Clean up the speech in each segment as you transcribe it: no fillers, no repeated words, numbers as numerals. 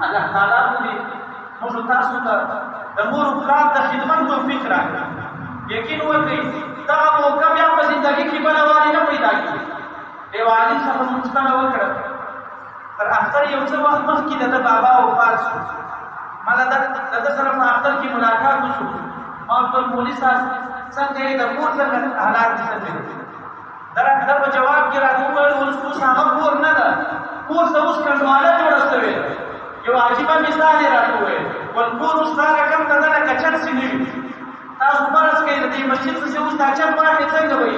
الله تعالی دې موږ تاسو ته د مور او پلار د خدمت توفیق راکړي. یقین وکړئ دغه موقع بیا په زندګۍ کې بله وارې نه پیدا کېږي. یو عالم څخه پوښتنه وکړه، تر اختر یو څه وخت مخکې د ده بابا وفات شو. ما د ده سره په اختر کې ملاقات وشو. ما ورته مولوي صاحب څنګه یې د کور څنګه حالات دي څنګه دي؟ ده په جواب کې راته وویل اوس هغه کور نه ده، کور ته اوس کنډواله جوړه شوې ده. یو عجیبه مثال یې راته وویل، ول کور اوس دا رقم ته ده لکه چت چې نه وي. تاسو فرض کړئ د دې مسجد څخه اوس دا چت واخلې څنګه به وي؟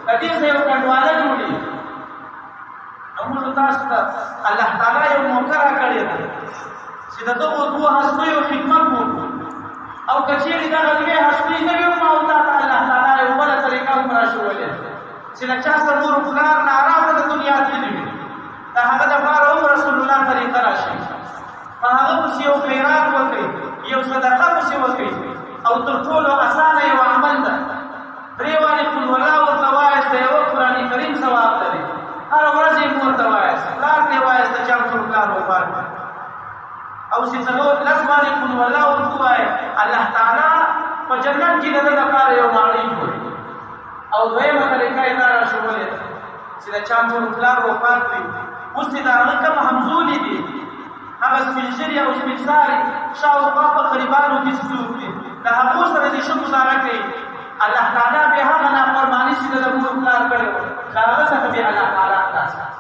د دې څخه یو کنډواله جوړېږي. نو موږ تاسو ته الله تعالی یو موقع راکړې ده چې د دغو دوو هستیو خدمت وکړو. او که چېرې دغه دوې هستۍ نه وي نو تا ته الله تعالی یو بله طریقه هم راښولې ده چې له چا سره مور پلار ناراضه د دنیا تللي وي، د هغه دپاره هم رسول الله طریقه راشي. په هغه پسې یو خیرات وکړئ، یو صدقه پسې وکړئ. او تر ټولو اسانه یو عمل ده، درې وارې قل والله ورته وایاست، د یوه قرآن کریم ثواب لري. هره ورځ یې مور ته وایاست، پلار ته یې وایاست د چا مور پلار وفات کړي. او چې څلور لس وارې قل والله ورته ووایه، الله تعالی په جنت کې د ده لپاره یو ماڼۍ جوړوي. او دویمه طریقه یې دا راښولې ده چې د چا مور پلار وفات کړي، اوس چې د هغه کوم همزولي دي، هغه سپین ږیري او سپین ساري شاوخوا په قریبانو کې چې څوک دي، د هغو سره دې ښه ګزاره کوي. الله تعالی بیا هغه نافرماني چې د ده مور پلار کړې وه، د هغه څخه بیا الله تعالی خلاص کړي.